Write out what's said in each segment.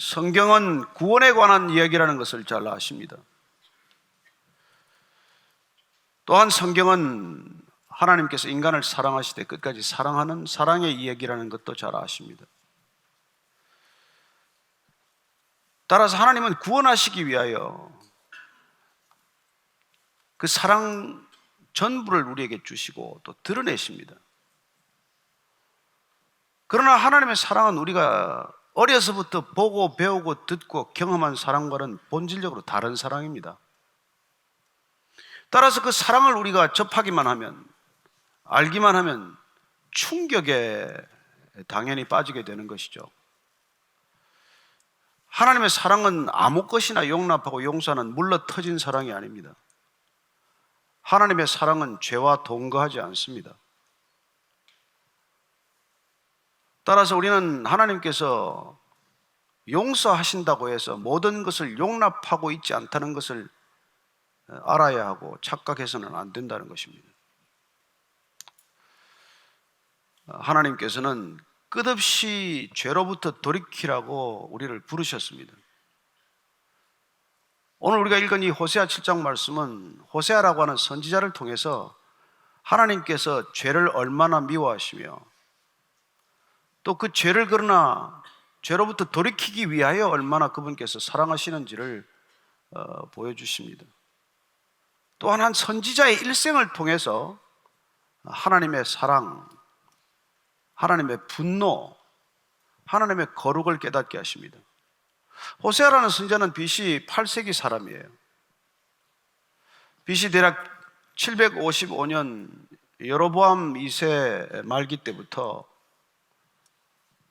성경은 구원에 관한 이야기라는 것을 잘 아십니다. 또한 성경은 하나님께서 인간을 사랑하시되 끝까지 사랑하는 사랑의 이야기라는 것도 잘 아십니다. 따라서 하나님은 구원하시기 위하여 그 사랑 전부를 우리에게 주시고 또 드러내십니다. 그러나 하나님의 사랑은 우리가 어려서부터 보고 배우고 듣고 경험한 사랑과는 본질적으로 다른 사랑입니다. 따라서 그 사랑을 우리가 접하기만 하면, 알기만 하면 충격에 당연히 빠지게 되는 것이죠. 하나님의 사랑은 아무 것이나 용납하고 용서하는 물러터진 사랑이 아닙니다. 하나님의 사랑은 죄와 동거하지 않습니다. 따라서 우리는 하나님께서 용서하신다고 해서 모든 것을 용납하고 있지 않다는 것을 알아야 하고 착각해서는 안 된다는 것입니다. 하나님께서는 끝없이 죄로부터 돌이키라고 우리를 부르셨습니다. 오늘 우리가 읽은 이 호세아 7장 말씀은 호세아라고 하는 선지자를 통해서 하나님께서 죄를 얼마나 미워하시며 또 그 죄를 그러나 죄로부터 돌이키기 위하여 얼마나 그분께서 사랑하시는지를 보여주십니다. 또한 한 선지자의 일생을 통해서 하나님의 사랑, 하나님의 분노, 하나님의 거룩을 깨닫게 하십니다. 호세아라는 선지자는 BC 8세기 사람이에요. BC 대략 755년 여로보암 2세 말기 때부터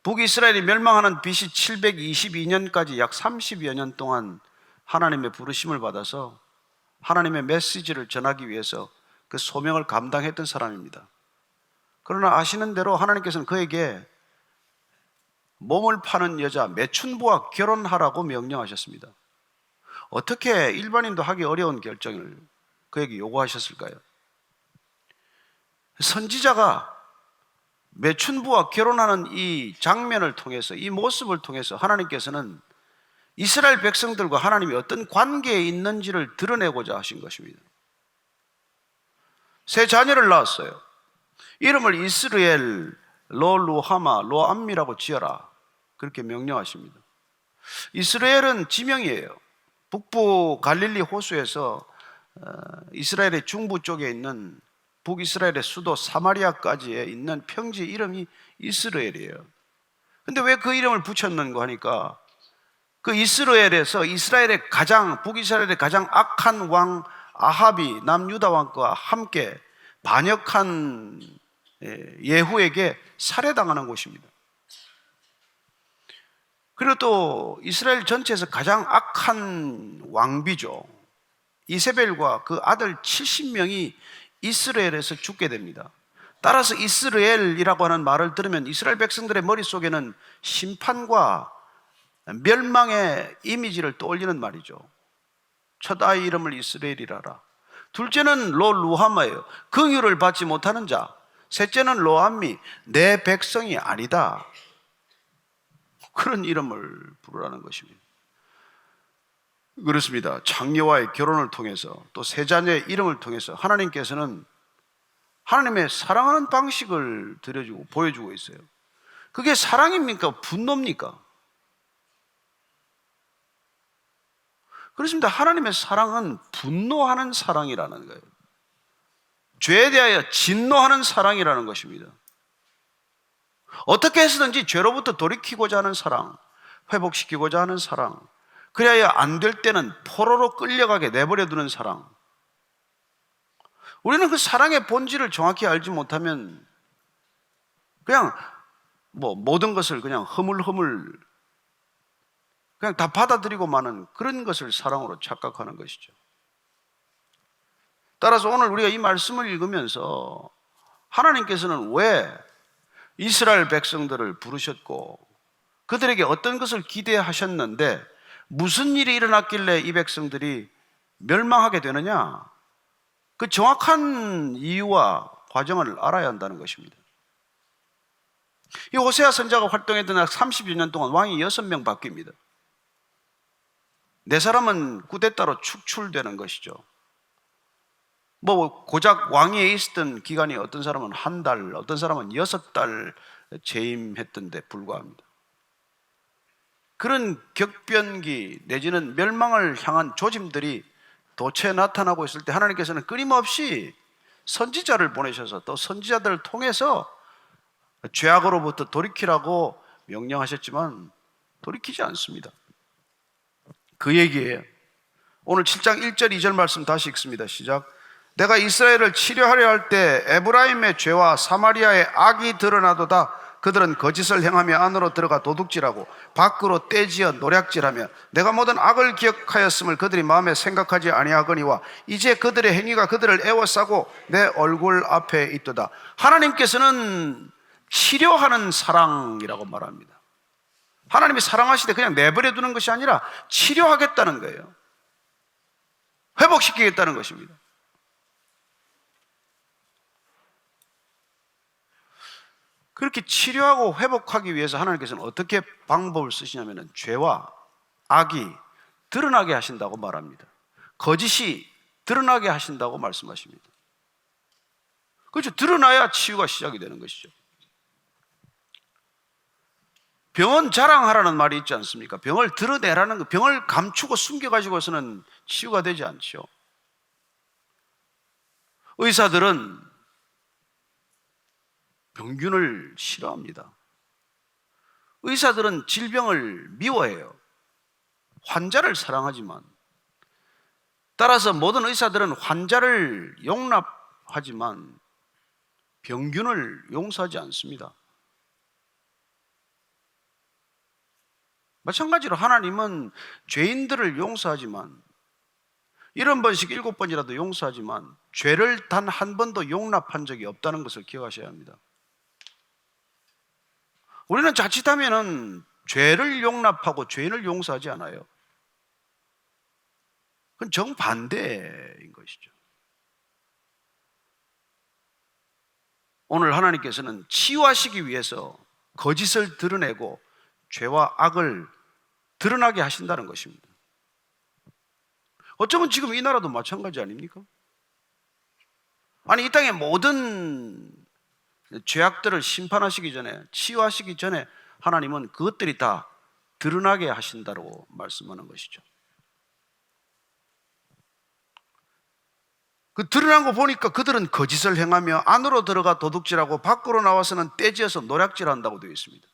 북이스라엘이 멸망하는 BC 722년까지 약 30여 년 동안 하나님의 부르심을 받아서 하나님의 메시지를 전하기 위해서 그 소명을 감당했던 사람입니다. 그러나 아시는 대로 하나님께서는 그에게 몸을 파는 여자 매춘부와 결혼하라고 명령하셨습니다. 어떻게 일반인도 하기 어려운 결정을 그에게 요구하셨을까요? 선지자가 매춘부와 결혼하는 이 장면을 통해서, 이 모습을 통해서 하나님께서는 이스라엘 백성들과 하나님이 어떤 관계에 있는지를 드러내고자 하신 것입니다. 세 자녀를 낳았어요. 이름을 이스라엘 로루하마 로암미라고 지어라, 그렇게 명령하십니다. 이스라엘은 지명이에요. 북부 갈릴리 호수에서 이스라엘의 중부 쪽에 있는 북이스라엘의 수도 사마리아까지에 있는 평지 이름이 이스라엘이에요. 근데 왜 그 이름을 붙였는가 하니까 그 이스라엘에서 북이스라엘의 가장 악한 왕 아합이 남유다 왕과 함께 반역한 예후에게 살해당하는 곳입니다. 그리고 또 이스라엘 전체에서 가장 악한 왕비죠. 이세벨과 그 아들 70명이 이스라엘에서 죽게 됩니다. 따라서 이스라엘이라고 하는 말을 들으면 이스라엘 백성들의 머릿속에는 심판과 멸망의 이미지를 떠올리는 말이죠. 첫 아이 이름을 이스라엘이라라. 둘째는 로루하마예요. 긍휼을 받지 못하는 자. 셋째는 로암미, 내 백성이 아니다. 그런 이름을 부르라는 것입니다. 그렇습니다. 장녀와의 결혼을 통해서 또 세 자녀의 이름을 통해서 하나님께서는 하나님의 사랑하는 방식을 보여주고 있어요. 그게 사랑입니까? 분노입니까? 그렇습니다. 하나님의 사랑은 분노하는 사랑이라는 거예요. 죄에 대하여 진노하는 사랑이라는 것입니다. 어떻게 해서든지 죄로부터 돌이키고자 하는 사랑, 회복시키고자 하는 사랑, 그래야 안 될 때는 포로로 끌려가게 내버려 두는 사랑. 우리는 그 사랑의 본질을 정확히 알지 못하면 그냥 모든 것을 그냥 허물허물 그냥 다 받아들이고 마는 그런 것을 사랑으로 착각하는 것이죠. 따라서 오늘 우리가 이 말씀을 읽으면서 하나님께서는 왜 이스라엘 백성들을 부르셨고 그들에게 어떤 것을 기대하셨는데 무슨 일이 일어났길래 이 백성들이 멸망하게 되느냐, 그 정확한 이유와 과정을 알아야 한다는 것입니다. 이 호세아 선지자가 활동했던 30여 년 동안 왕이 6명 바뀝니다. 네 사람은 쿠데타로 축출되는 것이죠. 뭐 고작 왕위에 있었던 기간이 어떤 사람은 한 달, 어떤 사람은 6달 재임했던 데 불과합니다. 그런 격변기 내지는 멸망을 향한 조짐들이 도처에 나타나고 있을 때 하나님께서는 끊임없이 선지자를 보내셔서 또 선지자들을 통해서 죄악으로부터 돌이키라고 명령하셨지만 돌이키지 않습니다. 그 얘기예요. 오늘 7장 1절 2절 말씀 다시 읽습니다. 시작. 내가 이스라엘을 치료하려 할 때 에브라임의 죄와 사마리아의 악이 드러나도다. 그들은 거짓을 행하며 안으로 들어가 도둑질하고 밖으로 떼지어 노략질하며 내가 모든 악을 기억하였음을 그들이 마음에 생각하지 아니하거니와 이제 그들의 행위가 그들을 애워싸고 내 얼굴 앞에 있도다. 하나님께서는 치료하는 사랑이라고 말합니다. 하나님이 사랑하실 때 그냥 내버려 두는 것이 아니라 치료하겠다는 거예요. 회복시키겠다는 것입니다. 그렇게 치료하고 회복하기 위해서 하나님께서는 어떻게 방법을 쓰시냐면 죄와 악이 드러나게 하신다고 말합니다. 거짓이 드러나게 하신다고 말씀하십니다. 그렇죠. 드러나야 치유가 시작이 되는 것이죠. 병은 자랑하라는 말이 있지 않습니까? 병을 드러내라는 거, 병을 감추고 숨겨가지고서는 치유가 되지 않죠. 의사들은 병균을 싫어합니다. 의사들은 질병을 미워해요. 환자를 사랑하지만, 따라서 모든 의사들은 환자를 용납하지만 병균을 용서하지 않습니다. 마찬가지로 하나님은 죄인들을 용서하지만 70번씩 7번이라도 용서하지만 죄를 단 한 번도 용납한 적이 없다는 것을 기억하셔야 합니다. 우리는 자칫하면은 죄를 용납하고 죄인을 용서하지 않아요. 그건 정반대인 것이죠. 오늘 하나님께서는 치유하시기 위해서 거짓을 드러내고 죄와 악을 드러나게 하신다는 것입니다. 어쩌면 지금 이 나라도 마찬가지 아닙니까? 아니, 이 땅의 모든 죄악들을 심판하시기 전에, 치유하시기 전에 하나님은 그것들이 다 드러나게 하신다고 말씀하는 것이죠. 그 드러난 거 보니까 그들은 거짓을 행하며 안으로 들어가 도둑질하고 밖으로 나와서는 떼지어서 노략질한다고 되어 있습니다.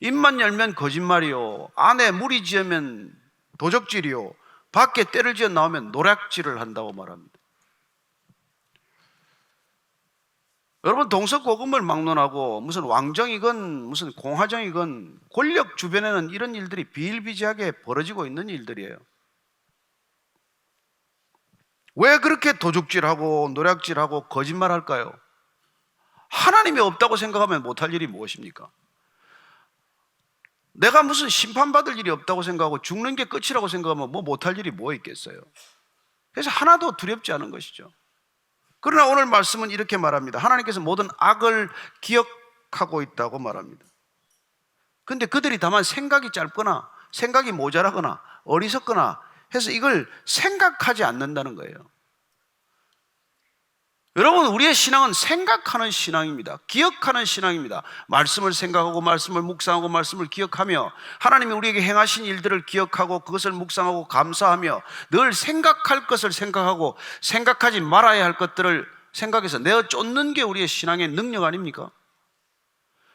입만 열면 거짓말이요, 안에 무리 지으면 도적질이요, 밖에 때를 지어 나오면 노략질을 한다고 말합니다. 여러분, 동서고금을 막론하고 무슨 왕정이건 무슨 공화정이건 권력 주변에는 이런 일들이 비일비재하게 벌어지고 있는 일들이에요. 왜 그렇게 도둑질하고 노략질하고 거짓말할까요? 하나님이 없다고 생각하면 못할 일이 무엇입니까? 내가 무슨 심판받을 일이 없다고 생각하고 죽는 게 끝이라고 생각하면 뭐 못할 일이 뭐 있겠어요? 그래서 하나도 두렵지 않은 것이죠. 그러나 오늘 말씀은 이렇게 말합니다. 하나님께서 모든 악을 기억하고 있다고 말합니다. 그런데 그들이 다만 생각이 짧거나 생각이 모자라거나 어리석거나 해서 이걸 생각하지 않는다는 거예요. 여러분, 우리의 신앙은 생각하는 신앙입니다. 기억하는 신앙입니다. 말씀을 생각하고 말씀을 묵상하고 말씀을 기억하며 하나님이 우리에게 행하신 일들을 기억하고 그것을 묵상하고 감사하며 늘 생각할 것을 생각하고 생각하지 말아야 할 것들을 생각해서 내어 쫓는 게 우리의 신앙의 능력 아닙니까?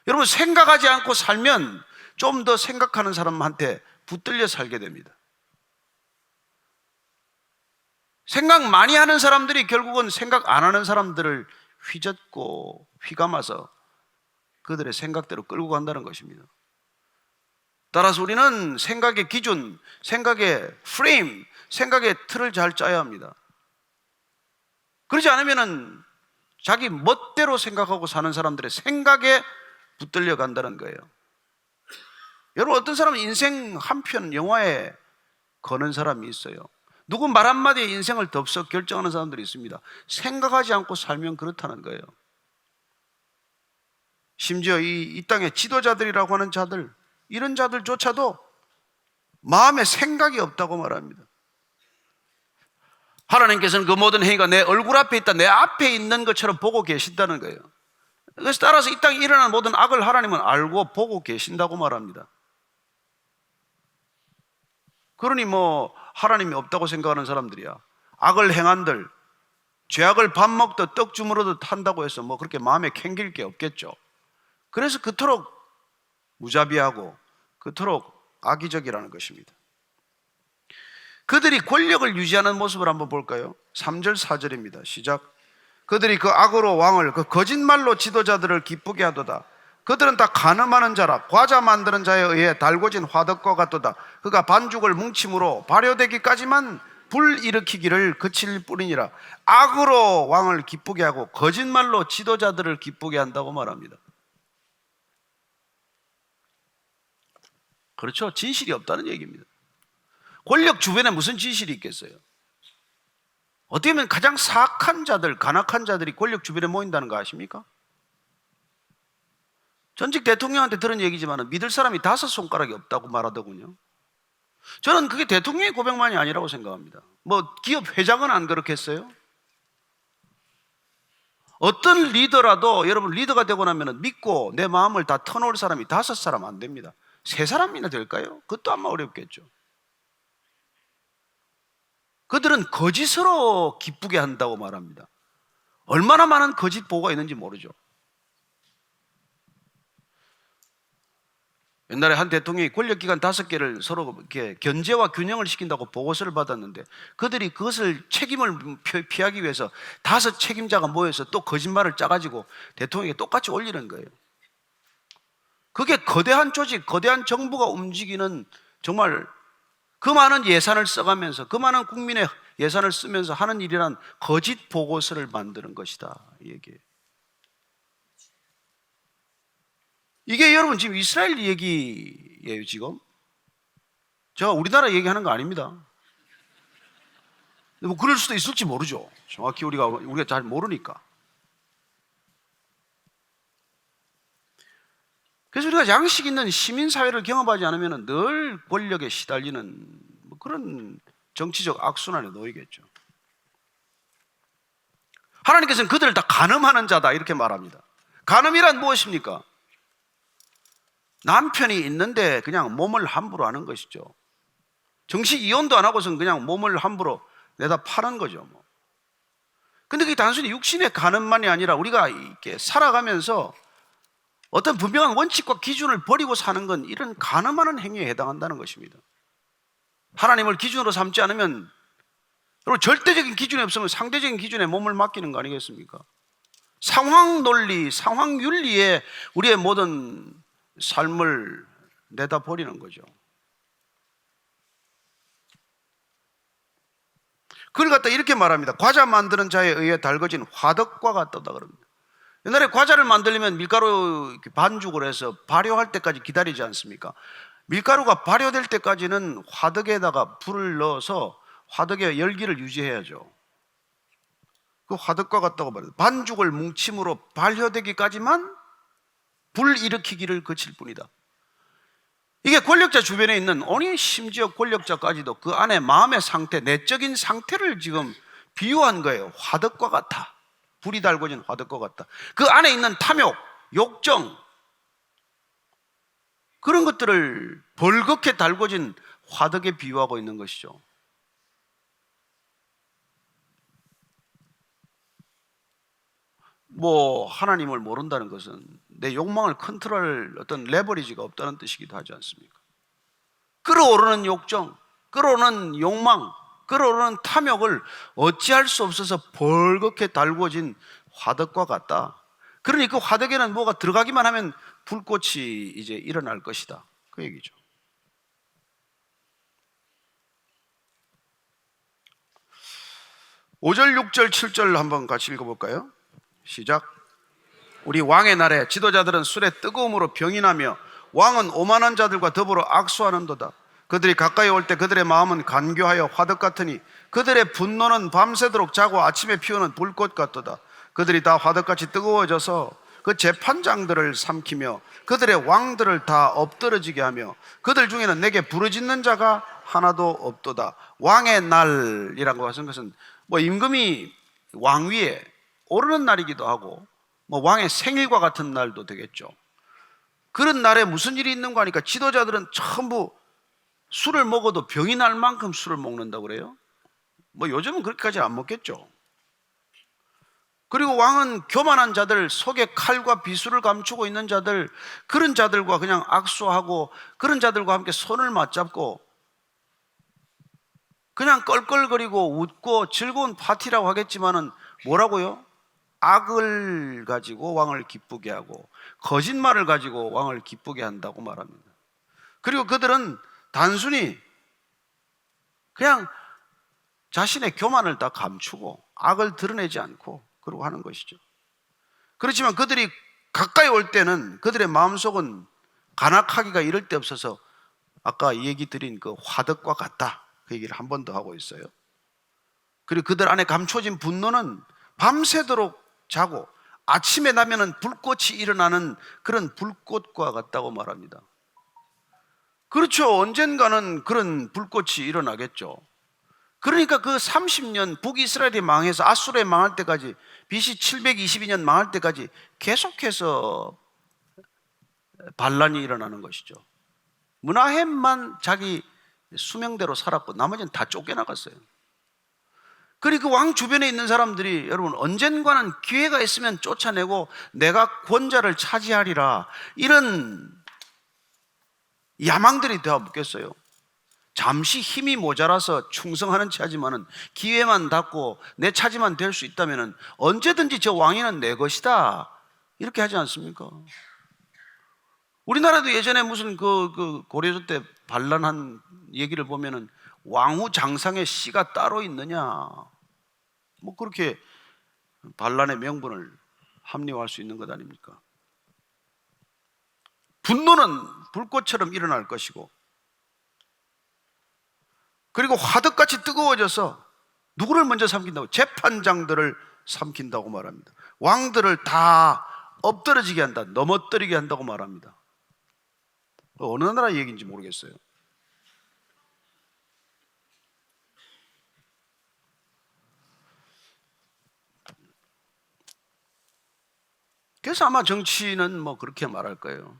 여러분, 생각하지 않고 살면 좀 더 생각하는 사람한테 붙들려 살게 됩니다. 생각 많이 하는 사람들이 결국은 생각 안 하는 사람들을 휘젓고 휘감아서 그들의 생각대로 끌고 간다는 것입니다. 따라서 우리는 생각의 기준, 생각의 프레임, 생각의 틀을 잘 짜야 합니다. 그러지 않으면 자기 멋대로 생각하고 사는 사람들의 생각에 붙들려 간다는 거예요. 여러분, 어떤 사람은 인생 한 편 영화에 거는 사람이 있어요. 누구 말 한마디에 인생을 덥석 결정하는 사람들이 있습니다. 생각하지 않고 살면 그렇다는 거예요. 심지어 이 땅의 지도자들이라고 하는 자들, 이런 자들조차도 마음에 생각이 없다고 말합니다. 하나님께서는 그 모든 행위가 내 얼굴 앞에 있다, 내 앞에 있는 것처럼 보고 계신다는 거예요. 그래서 따라서 이 땅에 일어나는 모든 악을 하나님은 알고 보고 계신다고 말합니다. 그러니 하나님이 없다고 생각하는 사람들이야, 악을 행한들, 죄악을 밥 먹듯 떡 주무르듯 한다고 해서 그렇게 마음에 캥길 게 없겠죠. 그래서 그토록 무자비하고 그토록 악의적이라는 것입니다. 그들이 권력을 유지하는 모습을 한번 볼까요? 3절 4절입니다. 시작. 그들이 그 악으로 왕을, 그 거짓말로 지도자들을 기쁘게 하도다. 그들은 다 간음하는 자라. 과자 만드는 자에 의해 달궈진 화덕과 같도다. 그가 반죽을 뭉침으로 발효되기까지만 불 일으키기를 그칠 뿐이니라. 악으로 왕을 기쁘게 하고 거짓말로 지도자들을 기쁘게 한다고 말합니다. 그렇죠. 진실이 없다는 얘기입니다. 권력 주변에 무슨 진실이 있겠어요? 어떻게 보면 가장 사악한 자들, 간악한 자들이 권력 주변에 모인다는 거 아십니까? 전직 대통령한테 들은 얘기지만 믿을 사람이 5손가락이 없다고 말하더군요. 저는 그게 대통령의 고백만이 아니라고 생각합니다. 기업 회장은 안 그렇겠어요? 어떤 리더라도 여러분 리더가 되고 나면 믿고 내 마음을 다 터놓을 사람이 5사람 안 됩니다. 3사람이나 될까요? 그것도 아마 어렵겠죠. 그들은 거짓으로 기쁘게 한다고 말합니다. 얼마나 많은 거짓 보고가 있는지 모르죠. 옛날에 한 대통령이 권력기관 5개를 서로 이렇게 견제와 균형을 시킨다고 보고서를 받았는데, 그들이 그것을 책임을 피하기 위해서 5 책임자가 모여서 또 거짓말을 짜가지고 대통령에게 똑같이 올리는 거예요. 그게 거대한 조직, 거대한 정부가 움직이는, 정말 그 많은 예산을 써가면서, 그 많은 국민의 예산을 쓰면서 하는 일이란 거짓 보고서를 만드는 것이다, 이 얘기예요. 이게 여러분 지금 이스라엘 얘기예요. 지금 제가 우리나라 얘기하는 거 아닙니다. 그럴 수도 있을지 모르죠. 정확히 우리가 잘 모르니까. 그래서 우리가 양식 있는 시민사회를 경험하지 않으면 늘 권력에 시달리는 그런 정치적 악순환에 놓이겠죠. 하나님께서는 그들을 다 간음하는 자다 이렇게 말합니다. 간음이란 무엇입니까? 남편이 있는데 그냥 몸을 함부로 하는 것이죠. 정식 이혼도 안 하고선 그냥 몸을 함부로 내다 파는 거죠. 근데 그게 단순히 육신의 간음만이 아니라 우리가 이렇게 살아가면서 어떤 분명한 원칙과 기준을 버리고 사는 건 이런 간음하는 행위에 해당한다는 것입니다. 하나님을 기준으로 삼지 않으면, 그리고 절대적인 기준이 없으면 상대적인 기준에 몸을 맡기는 거 아니겠습니까? 상황 논리, 상황 윤리에 우리의 모든 삶을 내다 버리는 거죠. 그걸 갖다 이렇게 말합니다. 과자 만드는 자에 의해 달궈진 화덕과 같다다 그럽니다. 옛날에 과자를 만들려면 밀가루 반죽을 해서 발효할 때까지 기다리지 않습니까? 밀가루가 발효될 때까지는 화덕에다가 불을 넣어서 화덕의 열기를 유지해야죠. 그 화덕과 같다고 말해요. 반죽을 뭉침으로 발효되기까지만 불 일으키기를 그칠 뿐이다. 이게 권력자 주변에 있는, 심지어 권력자까지도 그 안에 마음의 상태, 내적인 상태를 지금 비유한 거예요. 화덕과 같아. 불이 달궈진 화덕과 같다. 그 안에 있는 탐욕, 욕정, 그런 것들을 벌겋게 달궈진 화덕에 비유하고 있는 것이죠. 하나님을 모른다는 것은 내 욕망을 컨트롤할 어떤 레버리지가 없다는 뜻이기도 하지 않습니까? 끌어오르는 욕정, 끌어오르는 욕망, 끌어오르는 탐욕을 어찌할 수 없어서 벌겋게 달궈진 화덕과 같다. 그러니 그 화덕에는 뭐가 들어가기만 하면 불꽃이 이제 일어날 것이다, 그 얘기죠. (5절) (6절) (7절) 한번 같이 읽어볼까요? 시작. 우리 왕의 날에 지도자들은 술에 뜨거움으로 병이 나며 왕은 오만한 자들과 더불어 악수하는도다. 그들이 가까이 올 때 그들의 마음은 간교하여 화덕 같으니 그들의 분노는 밤새도록 자고 아침에 피우는 불꽃 같도다. 그들이 다 화덕같이 뜨거워져서 그 재판장들을 삼키며 그들의 왕들을 다 엎드러지게 하며 그들 중에는 내게 부르짖는 자가 하나도 없도다. 왕의 날이라고 하는 것은 뭐 임금이 왕 위에 오르는 날이기도 하고 뭐 왕의 생일과 같은 날도 되겠죠. 그런 날에 무슨 일이 있는가 하니까 지도자들은 전부 술을 먹어도 병이 날 만큼 술을 먹는다고 그래요. 뭐 요즘은 그렇게까지 안 먹겠죠. 그리고 왕은 교만한 자들, 속에 칼과 비수를 감추고 있는 자들, 그런 자들과 그냥 악수하고 그런 자들과 함께 손을 맞잡고 그냥 껄껄거리고 웃고 즐거운 파티라고 하겠지만은 뭐라고요? 악을 가지고 왕을 기쁘게 하고 거짓말을 가지고 왕을 기쁘게 한다고 말합니다. 그리고 그들은 단순히 그냥 자신의 교만을 다 감추고 악을 드러내지 않고 그러고 하는 것이죠. 그렇지만 그들이 가까이 올 때는 그들의 마음속은 간악하기가 이를 데 없어서 아까 얘기 드린 그 화덕과 같다, 그 얘기를 한 번 더 하고 있어요. 그리고 그들 안에 감춰진 분노는 밤새도록 자고 아침에 나면은 불꽃이 일어나는 그런 불꽃과 같다고 말합니다. 그렇죠. 언젠가는 그런 불꽃이 일어나겠죠. 그러니까 그 30년 북이스라엘이 망해서 아수르에 망할 때까지, BC 722년 망할 때까지 계속해서 반란이 일어나는 것이죠. 므나헴만 자기 수명대로 살았고 나머지는 다 쫓겨나갔어요. 그리고 그 왕 주변에 있는 사람들이 여러분 언젠가는 기회가 있으면 쫓아내고 내가 권자를 차지하리라, 이런 야망들이 되어 묻겠어요. 잠시 힘이 모자라서 충성하는 체 하지만은 기회만 닿고 내 차지만 될 수 있다면은 언제든지 저 왕위는 내 것이다, 이렇게 하지 않습니까? 우리나라도 예전에 무슨 그 고려조 때 반란한 얘기를 보면은 왕후 장상의 씨가 따로 있느냐, 뭐 그렇게 반란의 명분을 합리화할 수 있는 것 아닙니까? 분노는 불꽃처럼 일어날 것이고, 그리고 화덕같이 뜨거워져서 누구를 먼저 삼킨다고? 재판장들을 삼킨다고 말합니다. 왕들을 다 엎드러지게 한다, 넘어뜨리게 한다고 말합니다. 어느 나라 얘기인지 모르겠어요. 그래서 아마 정치는 뭐 그렇게 말할 거예요.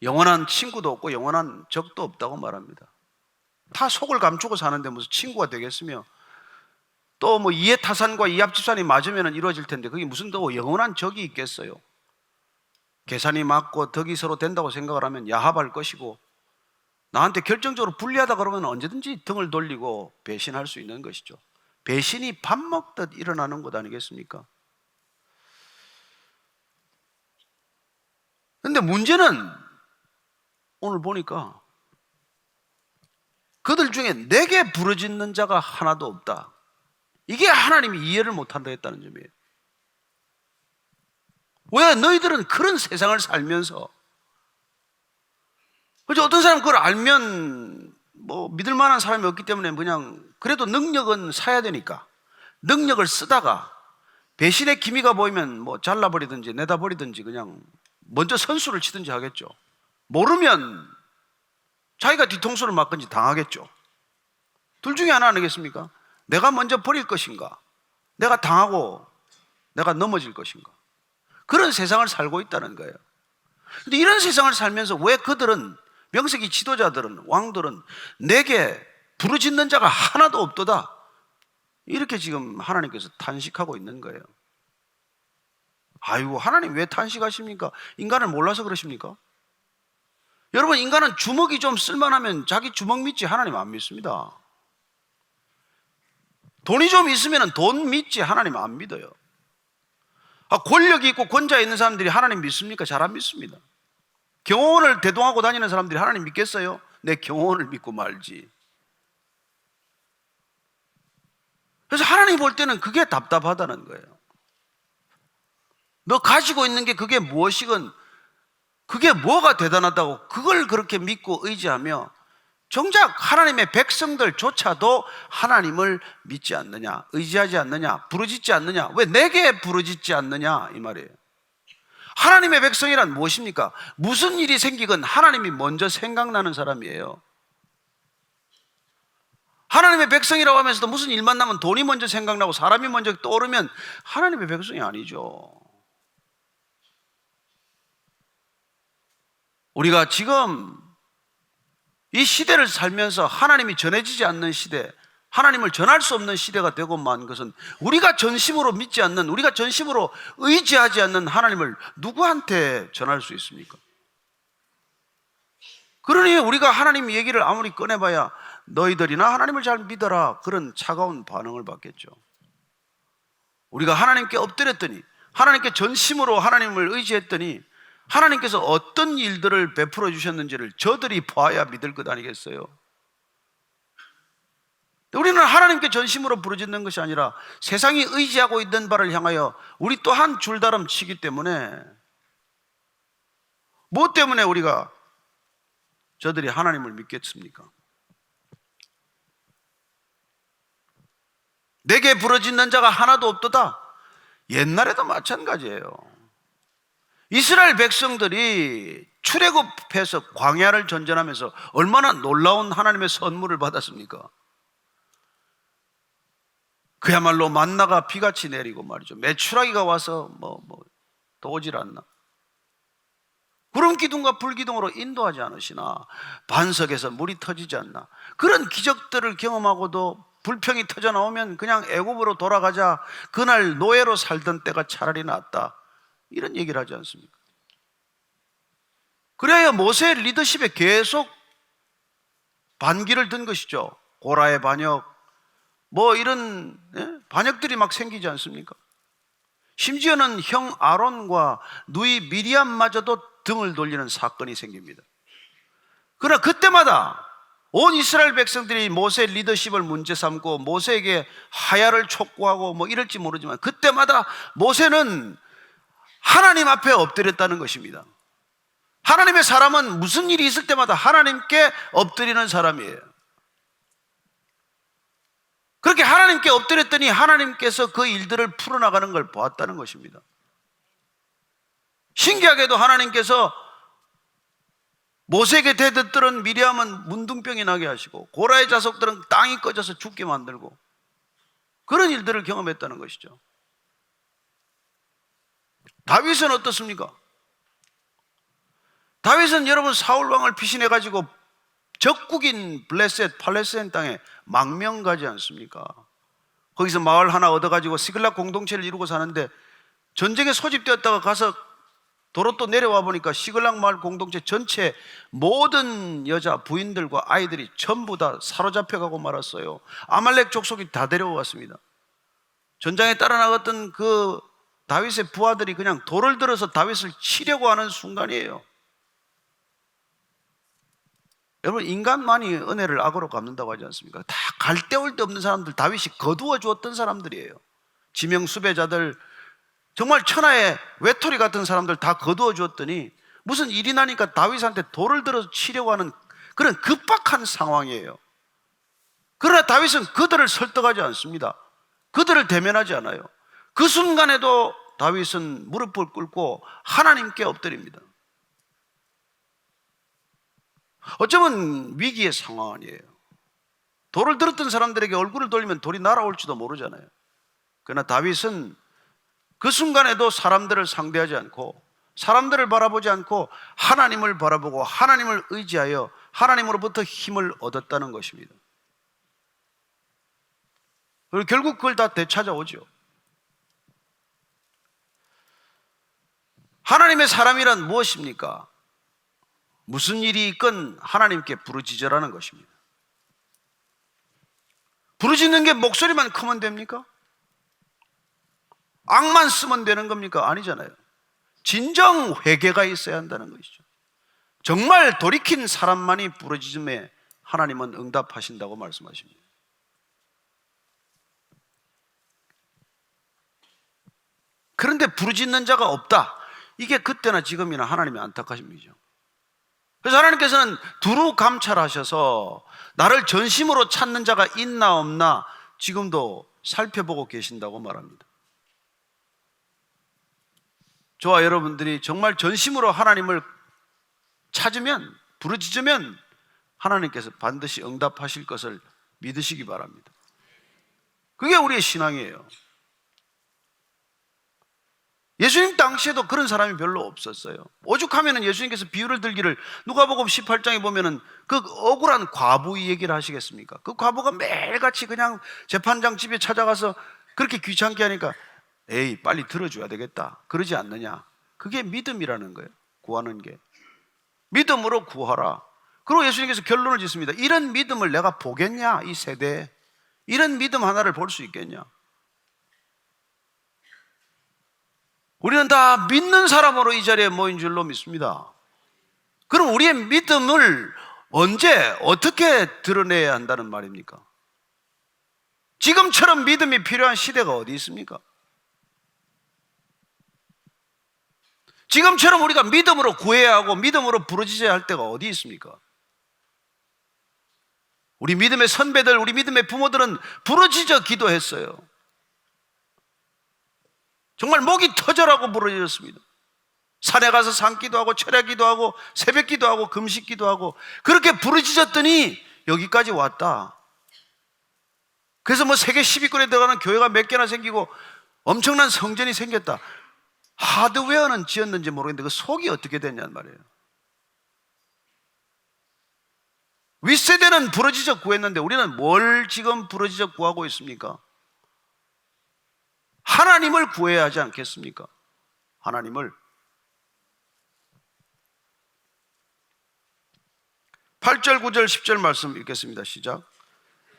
영원한 친구도 없고 영원한 적도 없다고 말합니다. 다 속을 감추고 사는데 무슨 친구가 되겠으며, 또 뭐 이해타산과 이합집산이 맞으면 이루어질 텐데 그게 무슨 또 영원한 적이 있겠어요. 계산이 맞고 덕이 서로 된다고 생각을 하면 야합할 것이고, 나한테 결정적으로 불리하다 그러면 언제든지 등을 돌리고 배신할 수 있는 것이죠. 배신이 밥 먹듯 일어나는 것 아니겠습니까? 근데 문제는 오늘 보니까 그들 중에 내게 부르짖는 자가 하나도 없다. 이게 하나님이 이해를 못한다 했다는 점이에요. 왜? 너희들은 그런 세상을 살면서, 그죠? 어떤 사람은 그걸 알면 뭐 믿을 만한 사람이 없기 때문에 그냥 그래도 능력은 사야 되니까 능력을 쓰다가 배신의 기미가 보이면 뭐 잘라버리든지 내다버리든지 그냥 먼저 선수를 치든지 하겠죠. 모르면 자기가 뒤통수를 맞든지 당하겠죠. 둘 중에 하나 아니겠습니까? 내가 먼저 버릴 것인가, 내가 당하고 내가 넘어질 것인가. 그런 세상을 살고 있다는 거예요. 근데 이런 세상을 살면서 왜 그들은, 명색이 지도자들은, 왕들은 내게 부르짖는 자가 하나도 없도다, 이렇게 지금 하나님께서 탄식하고 있는 거예요. 아이고, 하나님 왜 탄식하십니까? 인간을 몰라서 그러십니까? 여러분, 인간은 주먹이 좀 쓸만하면 자기 주먹 믿지 하나님 안 믿습니다. 돈이 좀 있으면 돈 믿지 하나님 안 믿어요. 권력이 있고 권좌에 있는 사람들이 하나님 믿습니까? 잘 안 믿습니다. 경호원을 대동하고 다니는 사람들이 하나님 믿겠어요? 내 경호원을 믿고 말지. 그래서 하나님 볼 때는 그게 답답하다는 거예요. 너 가지고 있는 게 그게 무엇이건 그게 뭐가 대단하다고 그걸 그렇게 믿고 의지하며 정작 하나님의 백성들조차도 하나님을 믿지 않느냐, 의지하지 않느냐, 부르짖지 않느냐. 왜 내게 부르짖지 않느냐, 이 말이에요. 하나님의 백성이란 무엇입니까? 무슨 일이 생기건 하나님이 먼저 생각나는 사람이에요. 하나님의 백성이라고 하면서도 무슨 일만 나면 돈이 먼저 생각나고 사람이 먼저 떠오르면 하나님의 백성이 아니죠. 우리가 지금 이 시대를 살면서 하나님이 전해지지 않는 시대, 하나님을 전할 수 없는 시대가 되고 만 것은 우리가 전심으로 믿지 않는, 우리가 전심으로 의지하지 않는 하나님을 누구한테 전할 수 있습니까? 그러니 우리가 하나님 얘기를 아무리 꺼내봐야 너희들이나 하나님을 잘 믿어라, 그런 차가운 반응을 받겠죠. 우리가 하나님께 엎드렸더니, 하나님께 전심으로 하나님을 의지했더니 하나님께서 어떤 일들을 베풀어 주셨는지를 저들이 봐야 믿을 것 아니겠어요? 우리는 하나님께 전심으로 부르짖는 것이 아니라 세상이 의지하고 있는 바를 향하여 우리 또한 줄다름 치기 때문에, 무엇 때문에 우리가 저들이 하나님을 믿겠습니까? 내게 부르짖는 자가 하나도 없도다. 옛날에도 마찬가지예요. 이스라엘 백성들이 출애굽해서 광야를 전전하면서 얼마나 놀라운 하나님의 선물을 받았습니까? 그야말로 만나가 비같이 내리고 말이죠. 메추라기가 와서 도질 않나. 구름 기둥과 불 기둥으로 인도하지 않으시나. 반석에서 물이 터지지 않나. 그런 기적들을 경험하고도 불평이 터져 나오면 그냥 애굽으로 돌아가자, 그날 노예로 살던 때가 차라리 낫다, 이런 얘기를 하지 않습니까? 그래야 모세의 리더십에 계속 반기를 든 것이죠. 고라의 반역, 이런 반역들이 막 생기지 않습니까? 심지어는 형 아론과 누이 미리암마저도 등을 돌리는 사건이 생깁니다. 그러나 그때마다 온 이스라엘 백성들이 모세의 리더십을 문제 삼고 모세에게 하야를 촉구하고 이럴지 모르지만 그때마다 모세는 하나님 앞에 엎드렸다는 것입니다. 하나님의 사람은 무슨 일이 있을 때마다 하나님께 엎드리는 사람이에요. 그렇게 하나님께 엎드렸더니 하나님께서 그 일들을 풀어나가는 걸 보았다는 것입니다. 신기하게도 하나님께서 모세에게 대들은 미리암은 문둥병이 나게 하시고 고라의 자손들은 땅이 꺼져서 죽게 만들고, 그런 일들을 경험했다는 것이죠. 다윗은 어떻습니까? 다윗은 여러분 사울왕을 피신해가지고 적국인 블레셋 팔레스타인 땅에 망명 가지 않습니까? 거기서 마을 하나 얻어가지고 시글락 공동체를 이루고 사는데, 전쟁에 소집되었다가 가서 도로 또 내려와 보니까 시글락 마을 공동체 전체 모든 여자 부인들과 아이들이 전부 다 사로잡혀가고 말았어요. 아말렉 족속이 다 데려왔습니다. 전장에 따라 나갔던 그 다윗의 부하들이 그냥 돌을 들어서 다윗을 치려고 하는 순간이에요. 여러분, 인간만이 은혜를 악으로 갚는다고 하지 않습니까? 다 갈 데 올 데 없는 사람들, 다윗이 거두어 주었던 사람들이에요. 지명 수배자들, 정말 천하의 외톨이 같은 사람들 다 거두어 주었더니 무슨 일이 나니까 다윗한테 돌을 들어서 치려고 하는 그런 급박한 상황이에요. 그러나 다윗은 그들을 설득하지 않습니다. 그들을 대면하지 않아요. 그 순간에도 다윗은 무릎을 꿇고 하나님께 엎드립니다. 어쩌면 위기의 상황 아니에요. 돌을 들었던 사람들에게 얼굴을 돌리면 돌이 날아올지도 모르잖아요. 그러나 다윗은 그 순간에도 사람들을 상대하지 않고, 사람들을 바라보지 않고 하나님을 바라보고 하나님을 의지하여 하나님으로부터 힘을 얻었다는 것입니다. 그리고 결국 그걸 다 되찾아오죠. 하나님의 사람이란 무엇입니까? 무슨 일이 있건 하나님께 부르짖으라는 것입니다. 부르짖는 게 목소리만 크면 됩니까? 악만 쓰면 되는 겁니까? 아니잖아요. 진정 회개가 있어야 한다는 것이죠. 정말 돌이킨 사람만이 부르짖음에 하나님은 응답하신다고 말씀하십니다. 그런데 부르짖는 자가 없다, 이게 그때나 지금이나 하나님의 안타까움이죠. 그래서 하나님께서는 두루 감찰하셔서 나를 전심으로 찾는 자가 있나 없나 지금도 살펴보고 계신다고 말합니다. 저와 여러분들이 정말 전심으로 하나님을 찾으면, 부르짖으면 하나님께서 반드시 응답하실 것을 믿으시기 바랍니다. 그게 우리의 신앙이에요. 예수님 당시에도 그런 사람이 별로 없었어요. 오죽하면 예수님께서 비유를 들기를, 누가복음 18장에 보면은 그 억울한 과부 얘기를 하시겠습니까? 그 과부가 매일같이 그냥 재판장 집에 찾아가서 그렇게 귀찮게 하니까 에이 빨리 들어줘야 되겠다 그러지 않느냐. 그게 믿음이라는 거예요. 구하는 게 믿음으로 구하라. 그리고 예수님께서 결론을 짓습니다. 이런 믿음을 내가 보겠냐, 이 세대에. 이런 믿음 하나를 볼 수 있겠냐. 우리는 다 믿는 사람으로 이 자리에 모인 줄로 믿습니다. 그럼 우리의 믿음을 언제 어떻게 드러내야 한다는 말입니까? 지금처럼 믿음이 필요한 시대가 어디 있습니까? 지금처럼 우리가 믿음으로 구해야 하고 믿음으로 부르짖어야 할 때가 어디 있습니까? 우리 믿음의 선배들, 우리 믿음의 부모들은 부르짖어 기도했어요. 정말 목이 터져라고 부르짖었습니다. 산에 가서 산기도 하고 철야기도 하고 새벽기도 하고 금식기도 하고 그렇게 부르짖었더니 여기까지 왔다. 그래서 뭐 세계 10위권에 들어가는 교회가 몇 개나 생기고 엄청난 성전이 생겼다. 하드웨어는 지었는지 모르겠는데 그 속이 어떻게 됐냐는 말이에요. 윗세대는 부르짖어 구했는데 우리는 뭘 지금 부르짖어 구하고 있습니까? 하나님을 구해야 하지 않겠습니까? 하나님을. 8절, 9절, 10절 말씀 읽겠습니다. 시작.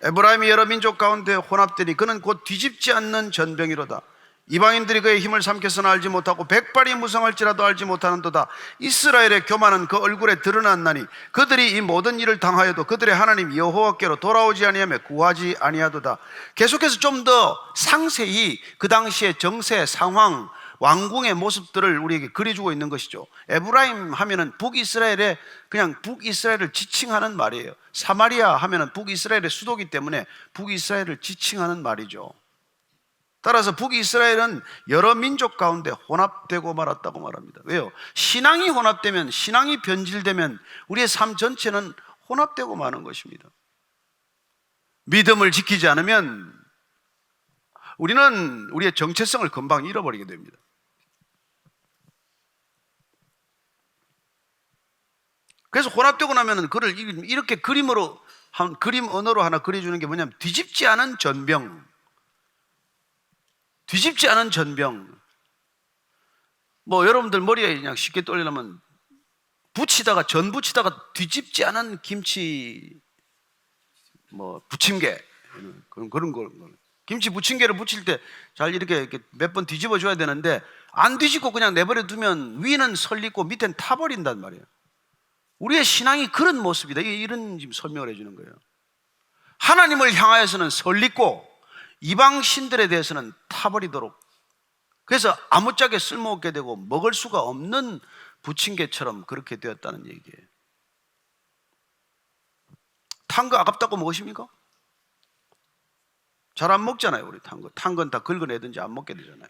에브라임이 여러 민족 가운데 혼합되니 그는 곧 뒤집지 않는 전병이로다. 이방인들이 그의 힘을 삼켜서는 알지 못하고 백발이 무성할지라도 알지 못하는도다. 이스라엘의 교만은 그 얼굴에 드러났나니 그들이 이 모든 일을 당하여도 그들의 하나님 여호와께로 돌아오지 아니하며 구하지 아니하도다. 계속해서 좀 더 상세히 그 당시의 정세, 상황, 왕궁의 모습들을 우리에게 그려주고 있는 것이죠. 에브라임 하면은 북이스라엘의 그냥 북이스라엘을 지칭하는 말이에요. 사마리아 하면은 북이스라엘의 수도기 때문에 북이스라엘을 지칭하는 말이죠. 따라서 북이스라엘은 여러 민족 가운데 혼합되고 말았다고 말합니다. 왜요? 신앙이 혼합되면, 신앙이 변질되면 우리의 삶 전체는 혼합되고 마는 것입니다. 믿음을 지키지 않으면 우리는 우리의 정체성을 금방 잃어버리게 됩니다. 그래서 혼합되고 나면 그를 이렇게 그림으로, 그림 언어로 하나 그려주는 게 뭐냐면 뒤집지 않은 전병. 뒤집지 않은 전병. 뭐 여러분들 머리에 그냥 쉽게 떠올리려면 전 부치다가 뒤집지 않은 김치 뭐 부침개 그런 거. 김치 부침개를 부칠 때 잘 이렇게 몇 번 뒤집어 줘야 되는데 안 뒤집고 그냥 내버려 두면 위는 설리고 밑엔 타버린단 말이에요. 우리의 신앙이 그런 모습이다. 이런 지금 설명을 해주는 거예요. 하나님을 향하여서는 설리고 이방 신들에 대해서는 타버리도록, 그래서 아무짝에 쓸모없게 되고 먹을 수가 없는 부침개처럼 그렇게 되었다는 얘기예요. 탄 거 아깝다고 먹으십니까? 잘 안 먹잖아요. 우리 탄 거. 탄 건 다 긁어내든지 안 먹게 되잖아요.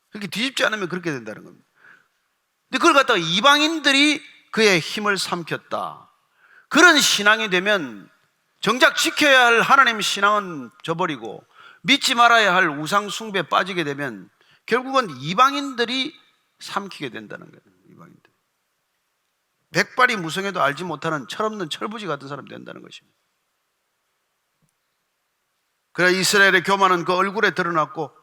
그렇게 뒤집지 않으면 그렇게 된다는 겁니다. 근데 그걸 갖다가 이방인들이 그의 힘을 삼켰다. 그런 신앙이 되면 정작 지켜야 할 하나님 신앙은 저버리고 믿지 말아야 할 우상 숭배에 빠지게 되면 결국은 이방인들이 삼키게 된다는 거예요. 이방인들. 백발이 무성해도 알지 못하는 철없는 철부지 같은 사람이 된다는 것입니다. 그래 이스라엘의 교만은 그 얼굴에 드러났고,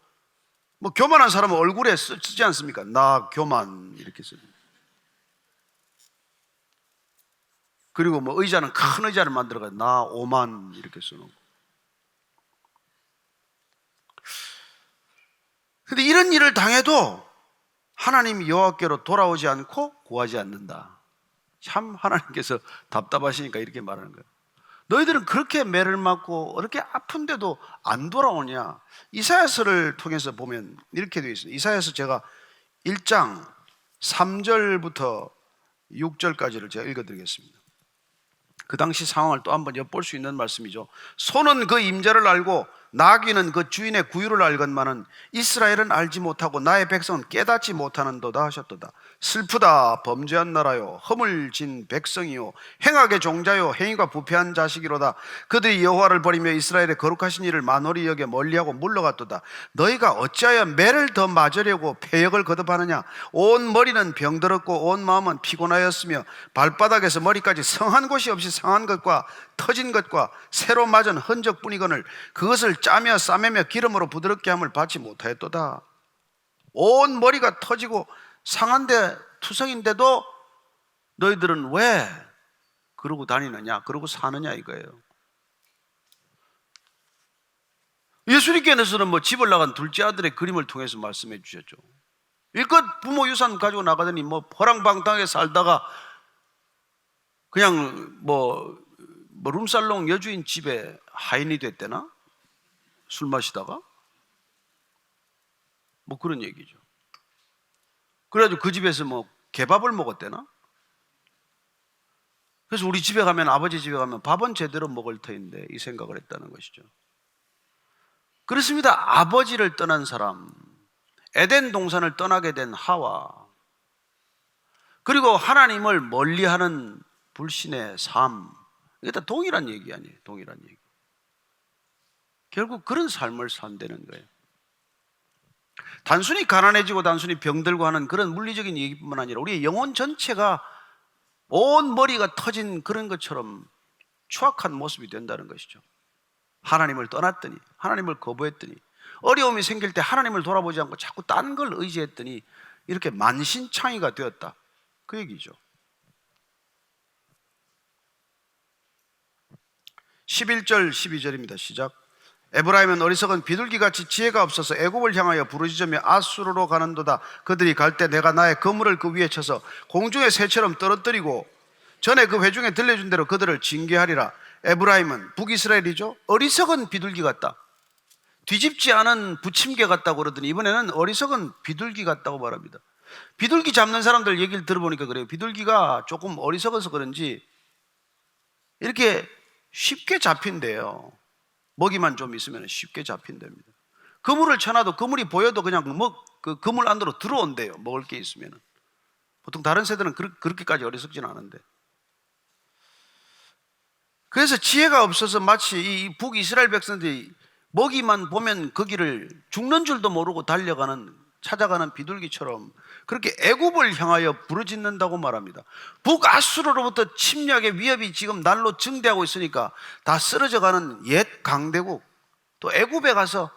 뭐 교만한 사람은 얼굴에 쓰지 않습니까? 나 교만 이렇게 쓰죠. 그리고 뭐 의자는 큰 의자를 만들어가지고 나 오만 이렇게 써놓고. 근데 이런 일을 당해도 하나님 여호와께로 돌아오지 않고 구하지 않는다. 참 하나님께서 답답하시니까 이렇게 말하는 거예요. 너희들은 그렇게 매를 맞고 이렇게 아픈데도 안 돌아오냐. 이사야서를 통해서 보면 이렇게 되어 있습니다. 이사야서 제가 1장 3절부터 6절까지를 제가 읽어드리겠습니다. 그 당시 상황을 또 한번 엿볼 수 있는 말씀이죠. 손은 그 임자를 알고 나귀는 그 주인의 구유를 알건만은 이스라엘은 알지 못하고 나의 백성은 깨닫지 못하는도다 하셨도다. 슬프다 범죄한 나라요, 허물 진 백성이요, 행악의 종자요, 행위가 부패한 자식이로다. 그들이 여호와를 버리며 이스라엘의 거룩하신 일을 만홀히 여겨 멀리하고 물러갔도다. 너희가 어찌하여 매를 더 맞으려고 패역을 거듭하느냐. 온 머리는 병들었고 온 마음은 피곤하였으며 발바닥에서 머리까지 성한 곳이 없이 상한 것과 터진 것과 새로 맞은 흔적뿐이거늘 그것을 짜며 싸매며 기름으로 부드럽게 함을 받지 못하였도다. 온 머리가 터지고 상한데 투성인데도 너희들은 왜 그러고 다니느냐, 그러고 사느냐 이거예요. 예수님께서는 뭐 집을 나간 둘째 아들의 그림을 통해서 말씀해 주셨죠. 일껏 부모 유산 가지고 나가더니 뭐 허랑방탕하게 살다가 그냥 뭐 룸살롱 여주인 집에 하인이 됐대나? 술 마시다가? 뭐 그런 얘기죠. 그래가지고 그 집에서 뭐 개밥을 먹었대나? 그래서 우리 집에 가면, 아버지 집에 가면 밥은 제대로 먹을 터인데 이 생각을 했다는 것이죠. 그렇습니다. 아버지를 떠난 사람, 에덴 동산을 떠나게 된 하와, 그리고 하나님을 멀리하는 불신의 삶, 이게 다 동일한 얘기 아니에요. 동일한 얘기. 결국 그런 삶을 산다는 거예요. 단순히 가난해지고 단순히 병들고 하는 그런 물리적인 얘기뿐만 아니라 우리의 영혼 전체가 온 머리가 터진 그런 것처럼 추악한 모습이 된다는 것이죠. 하나님을 떠났더니, 하나님을 거부했더니, 어려움이 생길 때 하나님을 돌아보지 않고 자꾸 딴 걸 의지했더니 이렇게 만신창이가 되었다, 그 얘기죠. 11절 12절입니다. 시작. 에브라임은 어리석은 비둘기같이 지혜가 없어서 애굽을 향하여 부르짖으며 아수르로 가는도다. 그들이 갈 때 내가 나의 그물을 그 위에 쳐서 공중의 새처럼 떨어뜨리고 전에 그 회중에 들려준 대로 그들을 징계하리라. 에브라임은 북이스라엘이죠. 어리석은 비둘기 같다. 뒤집지 않은 부침개 같다고 그러더니 이번에는 어리석은 비둘기 같다고 말합니다. 비둘기 잡는 사람들 얘기를 들어보니까 그래요. 비둘기가 조금 어리석어서 그런지 이렇게 쉽게 잡힌대요. 먹이만 좀 있으면 쉽게 잡힌답니다. 그물을 쳐놔도 그물이 보여도 그냥 그 그물 안으로 들어온대요. 먹을 게 있으면. 보통 다른 새들은 그렇게까지 어리석지는 않은데. 그래서 지혜가 없어서 마치 이 북이스라엘 백성들이 먹이만 보면 거기를 죽는 줄도 모르고 찾아가는 비둘기처럼 그렇게 애굽을 향하여 부르짖는다고 말합니다. 북아수르로부터 침략의 위협이 지금 날로 증대하고 있으니까 다 쓰러져가는 옛 강대국, 또 애굽에 가서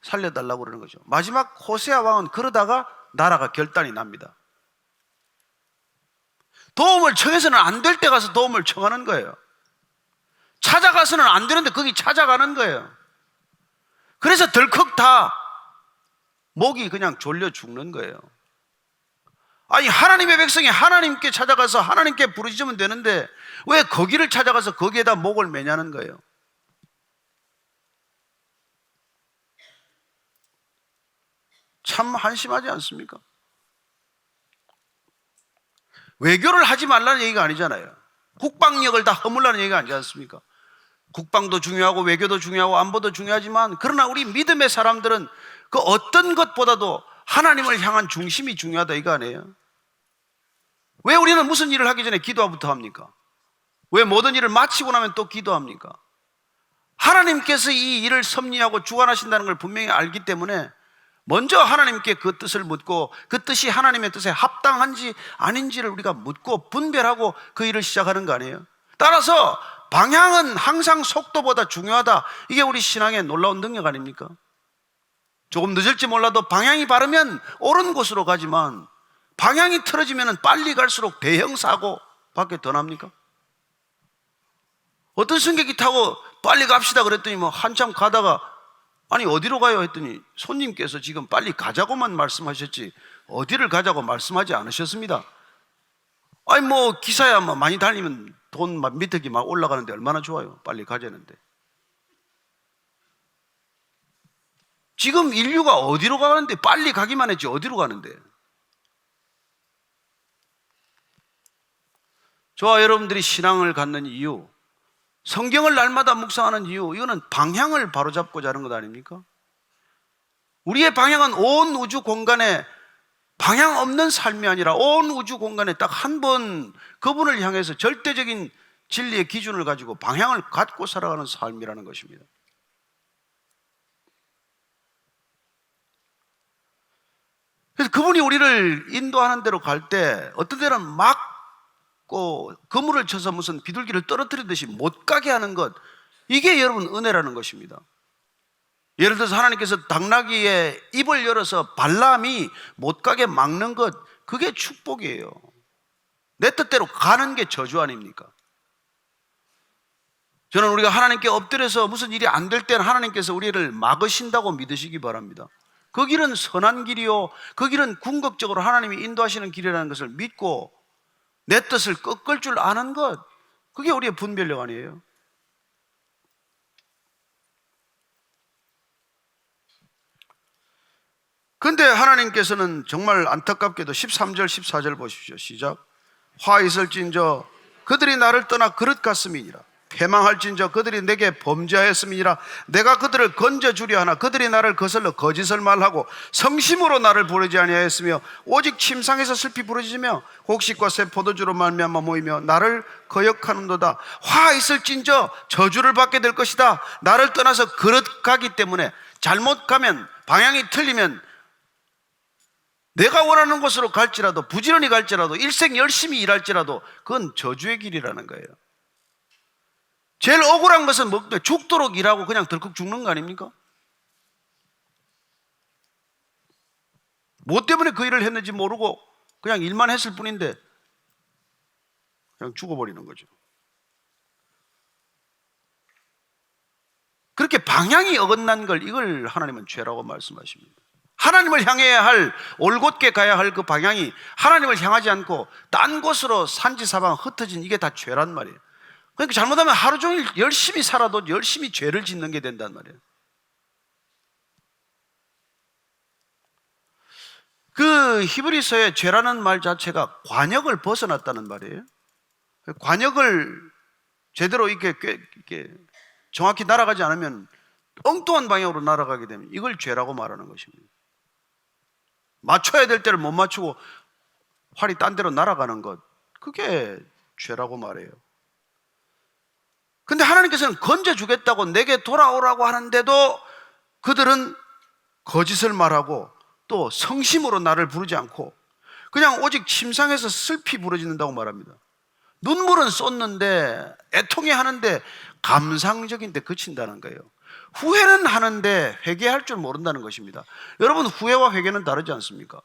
살려달라고 그러는 거죠. 마지막 호세아 왕은 그러다가 나라가 결단이 납니다. 도움을 청해서는 안 될 때 가서 도움을 청하는 거예요. 찾아가서는 안 되는데 거기 찾아가는 거예요. 그래서 덜컥 다 목이 그냥 졸려 죽는 거예요. 아니, 하나님의 백성이 하나님께 찾아가서 하나님께 부르짖으면 되는데 왜 거기를 찾아가서 거기에다 목을 매냐는 거예요. 참 한심하지 않습니까? 외교를 하지 말라는 얘기가 아니잖아요. 국방력을 다 허물라는 얘기가 아니지 않습니까? 국방도 중요하고 외교도 중요하고 안보도 중요하지만, 그러나 우리 믿음의 사람들은 그 어떤 것보다도 하나님을 향한 중심이 중요하다 이거 아니에요? 왜 우리는 무슨 일을 하기 전에 기도부터 합니까? 왜 모든 일을 마치고 나면 또 기도합니까? 하나님께서 이 일을 섭리하고 주관하신다는 걸 분명히 알기 때문에 먼저 하나님께 그 뜻을 묻고 그 뜻이 하나님의 뜻에 합당한지 아닌지를 우리가 묻고 분별하고 그 일을 시작하는 거 아니에요? 따라서 방향은 항상 속도보다 중요하다. 이게 우리 신앙의 놀라운 능력 아닙니까? 조금 늦을지 몰라도 방향이 바르면 옳은 곳으로 가지만 방향이 틀어지면 빨리 갈수록 대형 사고 밖에 더 납니까? 어떤 승객이 타고 빨리 갑시다 그랬더니 뭐 한참 가다가 아니 어디로 가요 했더니 손님께서 지금 빨리 가자고만 말씀하셨지 어디를 가자고 말씀하지 않으셨습니다. 아니 뭐 기사야 뭐 많이 달리면 돈 미터기 막 올라가는데 얼마나 좋아요. 빨리 가자는데. 지금 인류가 어디로 가는데 빨리 가기만 했지 어디로 가는데. 저와 여러분들이 신앙을 갖는 이유, 성경을 날마다 묵상하는 이유, 이거는 방향을 바로잡고자 하는 것 아닙니까? 우리의 방향은 온 우주 공간에 방향 없는 삶이 아니라 온 우주 공간에 딱 한 번 그분을 향해서 절대적인 진리의 기준을 가지고 방향을 갖고 살아가는 삶이라는 것입니다. 그래서 그분이 우리를 인도하는 대로 갈 때 어떤 때는 막고 그물을 쳐서 무슨 비둘기를 떨어뜨리듯이 못 가게 하는 것, 이게 여러분 은혜라는 것입니다. 예를 들어서 하나님께서 당나귀의 입을 열어서 발람이 못 가게 막는 것, 그게 축복이에요. 내 뜻대로 가는 게 저주 아닙니까? 저는 우리가 하나님께 엎드려서 무슨 일이 안 될 때는 하나님께서 우리를 막으신다고 믿으시기 바랍니다. 그 길은 선한 길이요, 그 길은 궁극적으로 하나님이 인도하시는 길이라는 것을 믿고 내 뜻을 꺾을 줄 아는 것, 그게 우리의 분별력 아니에요? 근데 하나님께서는 정말 안타깝게도 13절 14절 보십시오. 시작. 화 있을진저 그들이 나를 떠나 그릇 같음이니라. 패망할진저 그들이 내게 범죄하였음이니라. 내가 그들을 건져주려 하나 그들이 나를 거슬러 거짓을 말하고 성심으로 나를 부르지 아니하였으며 오직 침상에서 슬피 부르짖으며 곡식과 새 포도주로 말미암아 모이며 나를 거역하는도다. 화 있을진저 저주를 받게 될 것이다. 나를 떠나서 그릇 가기 때문에 잘못 가면, 방향이 틀리면, 내가 원하는 곳으로 갈지라도, 부지런히 갈지라도, 일생 열심히 일할지라도 그건 저주의 길이라는 거예요. 제일 억울한 것은 뭐 죽도록 일하고 그냥 덜컥 죽는 거 아닙니까? 뭐 때문에 그 일을 했는지 모르고 그냥 일만 했을 뿐인데 그냥 죽어버리는 거죠. 그렇게 방향이 어긋난 걸, 이걸 하나님은 죄라고 말씀하십니다. 하나님을 향해야 할, 올곧게 가야 할 그 방향이 하나님을 향하지 않고 딴 곳으로 산지사방 흩어진, 이게 다 죄란 말이에요. 그러니까 잘못하면 하루 종일 열심히 살아도 열심히 죄를 짓는 게 된단 말이에요. 그 히브리서의 죄라는 말 자체가 관역을 벗어났다는 말이에요. 관역을 제대로 이렇게 정확히 날아가지 않으면, 엉뚱한 방향으로 날아가게 되면 이걸 죄라고 말하는 것입니다. 맞춰야 될 때를 못 맞추고 활이 딴 데로 날아가는 것, 그게 죄라고 말해요. 근데 하나님께서는 건져주겠다고 내게 돌아오라고 하는데도 그들은 거짓을 말하고 또 성심으로 나를 부르지 않고 그냥 오직 침상에서 슬피 부르짖는다고 말합니다. 눈물은 쏟는데, 애통해 하는데 감상적인데 그친다는 거예요. 후회는 하는데 회개할 줄 모른다는 것입니다. 여러분, 후회와 회개는 다르지 않습니까?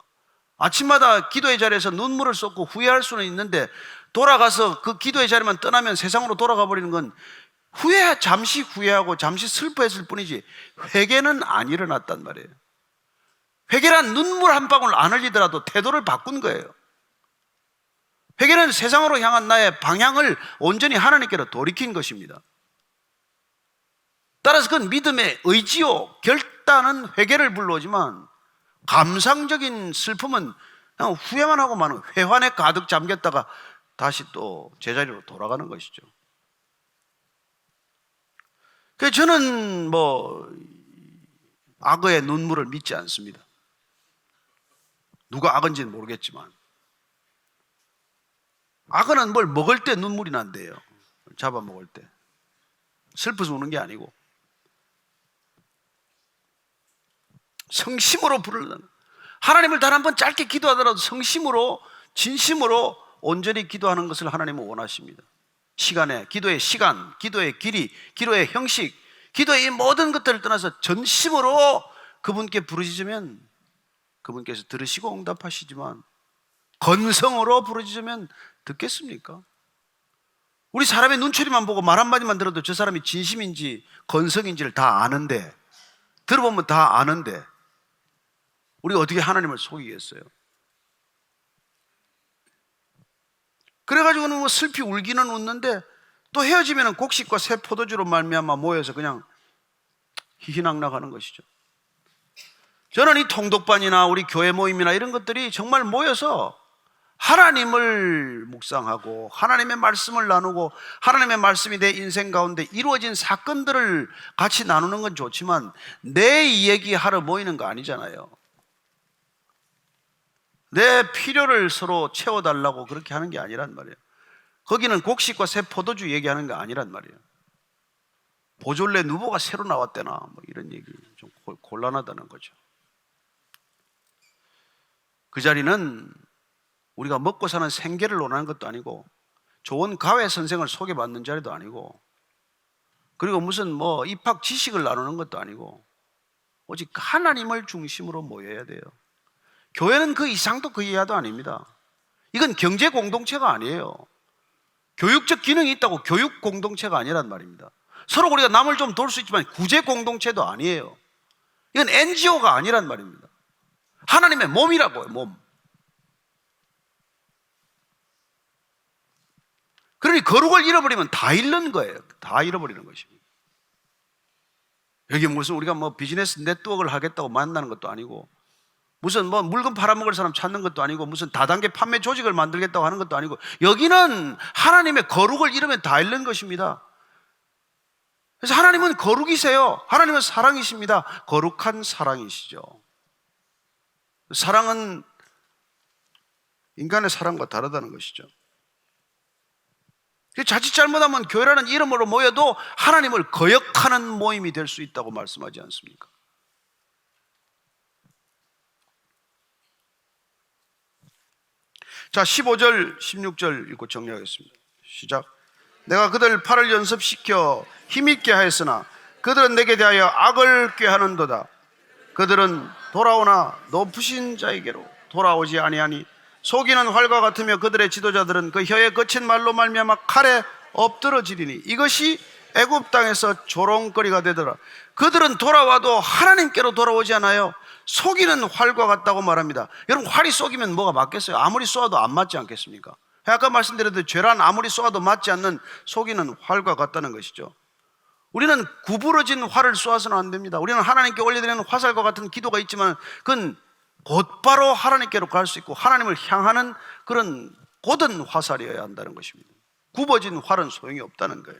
아침마다 기도의 자리에서 눈물을 쏟고 후회할 수는 있는데 돌아가서 그 기도의 자리만 떠나면 세상으로 돌아가 버리는 건 잠시 후회하고 잠시 슬퍼했을 뿐이지 회개는 안 일어났단 말이에요. 회개란 눈물 한 방울 안 흘리더라도 태도를 바꾼 거예요. 회개는 세상으로 향한 나의 방향을 온전히 하나님께로 돌이킨 것입니다. 따라서 그건 믿음의 의지요, 결단은 회개를 불러오지만 감상적인 슬픔은 그냥 후회만 하고 마는, 회환에 가득 잠겼다가 다시 또 제자리로 돌아가는 것이죠. 그래서 저는 악어의 눈물을 믿지 않습니다. 누가 악어인지는 모르겠지만 악어는 뭘 먹을 때 눈물이 난대요. 잡아먹을 때. 슬퍼서 우는 게 아니고 성심으로 부르는, 하나님을 단 한 번 짧게 기도하더라도 성심으로, 진심으로 온전히 기도하는 것을 하나님은 원하십니다. 시간에, 기도의 시간, 기도의 길이, 기도의 형식, 기도의 이 모든 것들을 떠나서 전심으로 그분께 부르짖으면 그분께서 들으시고 응답하시지만 건성으로 부르짖으면 듣겠습니까? 우리 사람의 눈초리만 보고 말 한마디만 들어도 저 사람이 진심인지 건성인지를 다 아는데, 들어보면 다 아는데 우리가 어떻게 하나님을 속이겠어요? 그래가지고는 슬피 울기는 웃는데 또 헤어지면 곡식과 새 포도주로 말미암아 모여서 그냥 희희낙낙하는 것이죠. 저는 이 통독반이나 우리 교회 모임이나 이런 것들이 정말 모여서 하나님을 묵상하고 하나님의 말씀을 나누고 하나님의 말씀이 내 인생 가운데 이루어진 사건들을 같이 나누는 건 좋지만 내 이야기하러 모이는 거 아니잖아요. 내 필요를 서로 채워달라고 그렇게 하는 게 아니란 말이에요. 거기는 곡식과 새 포도주 얘기하는 게 아니란 말이에요. 보졸레 누보가 새로 나왔대나 뭐 이런 얘기 좀 곤란하다는 거죠. 그 자리는 우리가 먹고 사는 생계를 논하는 것도 아니고 좋은 가외 선생을 소개받는 자리도 아니고 그리고 무슨 뭐 입학 지식을 나누는 것도 아니고 오직 하나님을 중심으로 모여야 돼요. 교회는 그 이상도 그 이하도 아닙니다. 이건 경제 공동체가 아니에요. 교육적 기능이 있다고 교육 공동체가 아니란 말입니다. 서로 우리가 남을 좀 도울 수 있지만 구제 공동체도 아니에요. 이건 NGO가 아니란 말입니다. 하나님의 몸이라고요, 몸. 그러니 거룩을 잃어버리면 다 잃는 거예요. 다 잃어버리는 것입니다. 여기 무슨 우리가 뭐 비즈니스 네트워크를 하겠다고 만나는 것도 아니고 무슨 뭐 물건 팔아먹을 사람 찾는 것도 아니고 무슨 다단계 판매 조직을 만들겠다고 하는 것도 아니고 여기는 하나님의 거룩을 잃으면 다 잃는 것입니다. 그래서 하나님은 거룩이세요. 하나님은 사랑이십니다. 거룩한 사랑이시죠. 사랑은 인간의 사랑과 다르다는 것이죠. 자칫 잘못하면 교회라는 이름으로 모여도 하나님을 거역하는 모임이 될 수 있다고 말씀하지 않습니까? 자, 15절, 16절 읽고 정리하겠습니다. 시작. 내가 그들 팔을 연습시켜 힘있게 하였으나 그들은 내게 대하여 악을 꾀하는도다. 그들은 돌아오나 높으신 자에게로 돌아오지 아니하니 속이는 활과 같으며 그들의 지도자들은 그 혀에 거친 말로 말미암아 칼에 엎드러지리니 이것이 애굽 땅에서 조롱거리가 되더라. 그들은 돌아와도 하나님께로 돌아오지 않아요. 속이는 활과 같다고 말합니다. 여러분, 활이 쏘기면 뭐가 맞겠어요? 아무리 쏘아도 안 맞지 않겠습니까? 아까 말씀드렸듯이 죄란 아무리 쏘아도 맞지 않는 속이는 활과 같다는 것이죠. 우리는 구부러진 활을 쏘아서는 안 됩니다. 우리는 하나님께 올려드리는 화살과 같은 기도가 있지만 그건 곧바로 하나님께로 갈 수 있고 하나님을 향하는 그런 곧은 화살이어야 한다는 것입니다. 굽어진 활은 소용이 없다는 거예요.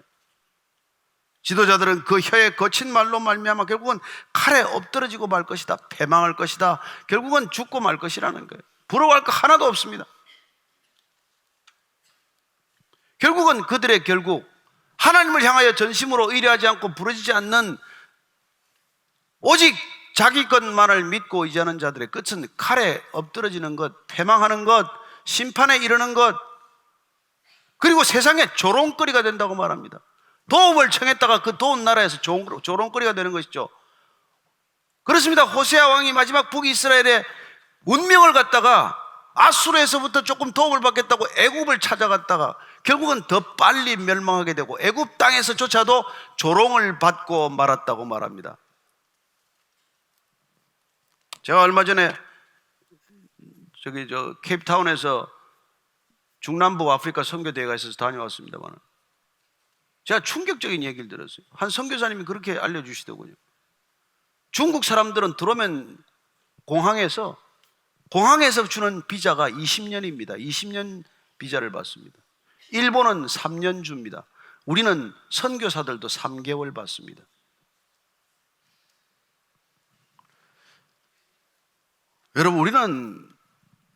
지도자들은 그 혀에 거친 말로 말미암아 결국은 칼에 엎드러지고 말 것이다. 패망할 것이다. 결국은 죽고 말 것이라는 거예요. 부러워할 거 하나도 없습니다. 결국은 그들의 결국 하나님을 향하여 전심으로 의뢰하지 않고 부러지지 않는 오직 자기 것만을 믿고 의지하는 자들의 끝은 칼에 엎드러지는 것, 패망하는 것, 심판에 이르는 것, 그리고 세상에 조롱거리가 된다고 말합니다. 도움을 청했다가 그 도운 나라에서 조롱거리가 되는 것이죠. 그렇습니다. 호세아 왕이 마지막 북이스라엘의 운명을 갖다가 아수르에서부터 조금 도움을 받겠다고 애굽을 찾아갔다가 결국은 더 빨리 멸망하게 되고 애굽 땅에서조차도 조롱을 받고 말았다고 말합니다. 제가 얼마 전에 케이프타운에서 중남부 아프리카 선교대회가 있어서 다녀왔습니다만 제가 충격적인 얘기를 들었어요. 한 선교사님이 그렇게 알려주시더군요. 중국 사람들은 들어오면 공항에서 주는 비자가 20년입니다. 20년 비자를 받습니다. 일본은 3년 줍니다. 우리는 선교사들도 3개월 받습니다. 여러분, 우리는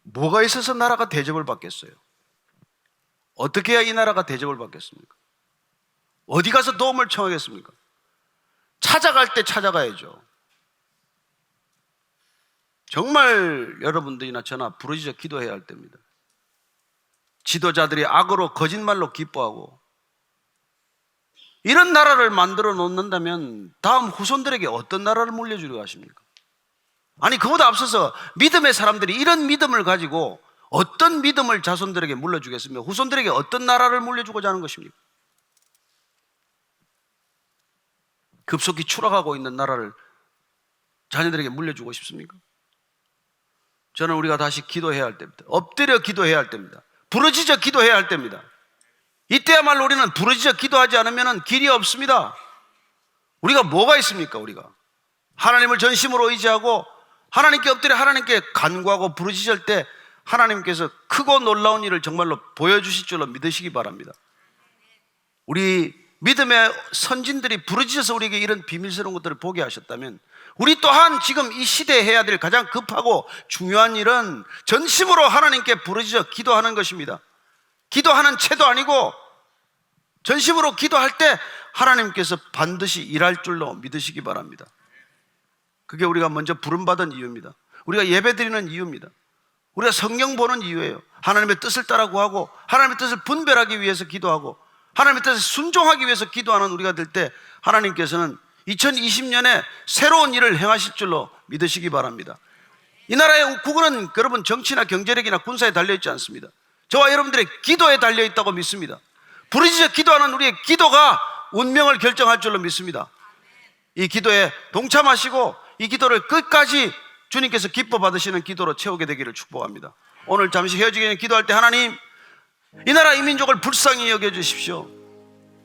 뭐가 있어서 나라가 대접을 받겠어요? 어떻게 해야 이 나라가 대접을 받겠습니까? 어디 가서 도움을 청하겠습니까? 찾아갈 때 찾아가야죠. 정말 여러분들이나 저나 부르짖어 기도해야 할 때입니다. 지도자들이 악으로 거짓말로 기뻐하고 이런 나라를 만들어 놓는다면 다음 후손들에게 어떤 나라를 물려주려고 하십니까? 아니, 그보다 앞서서 믿음의 사람들이 이런 믿음을 가지고 어떤 믿음을 자손들에게 물려주겠으며 후손들에게 어떤 나라를 물려주고자 하는 것입니까? 급속히 추락하고 있는 나라를 자녀들에게 물려주고 싶습니까? 저는 우리가 다시 기도해야 할 때입니다. 엎드려 기도해야 할 때입니다. 부르짖어 기도해야 할 때입니다. 이때야말로 우리는 부르짖어 기도하지 않으면 길이 없습니다. 우리가 뭐가 있습니까? 우리가 하나님을 전심으로 의지하고 하나님께 엎드려 하나님께 간구하고 부르짖을 때 하나님께서 크고 놀라운 일을 정말로 보여주실 줄로 믿으시기 바랍니다. 우리 믿음의 선진들이 부르짖어서 우리에게 이런 비밀스러운 것들을 보게 하셨다면, 우리 또한 지금 이 시대에 해야 될 가장 급하고 중요한 일은 전심으로 하나님께 부르짖어 기도하는 것입니다. 기도하는 채도 아니고 전심으로 기도할 때 하나님께서 반드시 일할 줄로 믿으시기 바랍니다. 그게 우리가 먼저 부름받은 이유입니다. 우리가 예배드리는 이유입니다. 우리가 성경 보는 이유예요. 하나님의 뜻을 따라 구하고 하나님의 뜻을 분별하기 위해서 기도하고 하나님의 뜻에 순종하기 위해서 기도하는 우리가 될 때 하나님께서는 2020년에 새로운 일을 행하실 줄로 믿으시기 바랍니다. 이 나라의 국은 여러분 정치나 경제력이나 군사에 달려있지 않습니다. 저와 여러분들의 기도에 달려있다고 믿습니다. 부르짖어 기도하는 우리의 기도가 운명을 결정할 줄로 믿습니다. 이 기도에 동참하시고 이 기도를 끝까지 주님께서 기뻐 받으시는 기도로 채우게 되기를 축복합니다. 오늘 잠시 헤어지기 전에 기도할 때 하나님, 이 나라 이 민족을 불쌍히 여겨주십시오.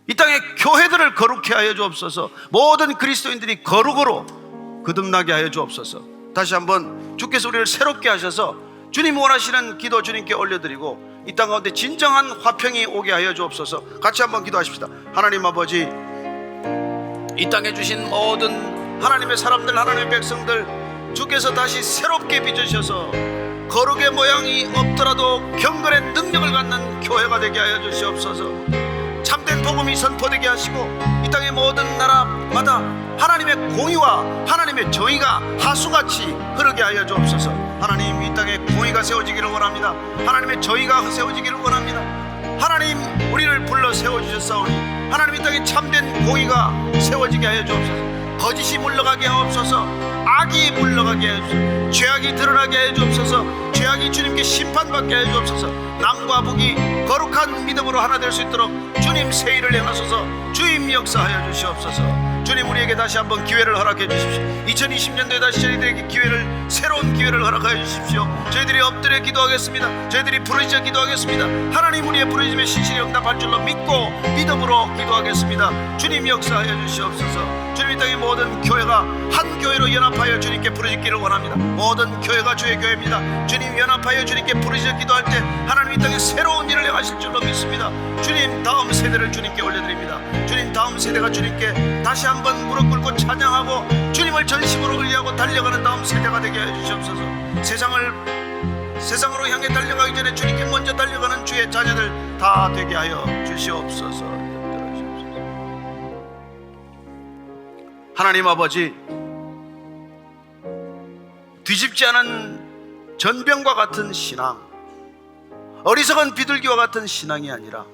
이 땅의 교회들을 거룩해 하여 주옵소서. 모든 그리스도인들이 거룩으로 거듭나게 하여 주옵소서. 다시 한번 주께서 우리를 새롭게 하셔서 주님 원하시는 기도 주님께 올려드리고 이 땅 가운데 진정한 화평이 오게 하여 주옵소서. 같이 한번 기도하십시다. 하나님 아버지, 이 땅에 주신 모든 하나님의 사람들, 하나님의 백성들 주께서 다시 새롭게 빚으셔서 거룩의 모양이 없더라도 경건의 능력을 갖는 교회가 되게 하여 주시옵소서. 참된 복음이 선포되게 하시고 이 땅의 모든 나라마다 하나님의 공의와 하나님의 정의가 하수같이 흐르게 하여 주옵소서. 하나님, 이 땅에 공의가 세워지기를 원합니다. 하나님의 정의가 세워지기를 원합니다. 하나님, 우리를 불러 세워주셨사오니 하나님, 이 땅에 참된 공의가 세워지게 하여 주옵소서. 거짓이 물러가게 하옵소서. 악이 물러가게 하여 주옵소서. 죄악이 드러나게 하여 주옵소서. 죄악이 주님께 심판받게 하여 주옵소서. 남과 북이 거룩한 믿음으로 하나 될 수 있도록 주님 세일을 행하소서. 주님 역사하여 주시옵소서. 주님, 우리에게 다시 한번 기회를 허락해 주십시오. 2020년도에 다시 저희들에게 기회를, 새로운 기회를 허락하여 주십시오. 저희들이 엎드려 기도하겠습니다. 저희들이 부르짖어 기도하겠습니다. 하나님, 우리의 부르짖음에 신실히 응답할 줄로 믿고 믿음으로 기도하겠습니다. 주님 역사하여 주시옵소서. 주님, 이 땅의 모든 교회가 한 교회로 연합하여 주님께 부르짖기를 원합니다. 모든 교회가 주의 교회입니다. 주님, 연합하여 주님께 부르짖어 기도할 때 하나님, 이 땅에 새로운 일을 행하실 줄로 믿습니다. 주님, 다음 세대를 주님께 올려드립니다. 주님, 다음 세대가 주님께 다시 한번 무릎 꿇고 찬양하고 주님을 전심으로 의지하고 달려가는 다음 세대가 되게 해주시옵소서. 세상으로 향해 달려가기 전에 주님께 먼저 달려가는 주의 자녀들 다 되게 하여 주시옵소서. 하나님 아버지, 뒤집지 않은 전병과 같은 신앙, 어리석은 비둘기와 같은 신앙이 아니라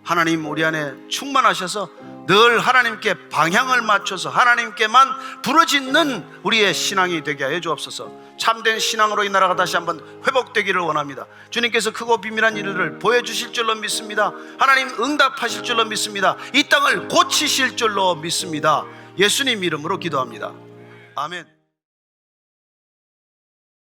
하나님, 우리 안에 충만하셔서 늘 하나님께 방향을 맞춰서 하나님께만 부르짖는 우리의 신앙이 되게 하여 주옵소서. 참된 신앙으로 이 나라가 다시 한번 회복되기를 원합니다. 주님께서 크고 비밀한 일을 보여주실 줄로 믿습니다. 하나님, 응답하실 줄로 믿습니다. 이 땅을 고치실 줄로 믿습니다. 예수님 이름으로 기도합니다. 아멘.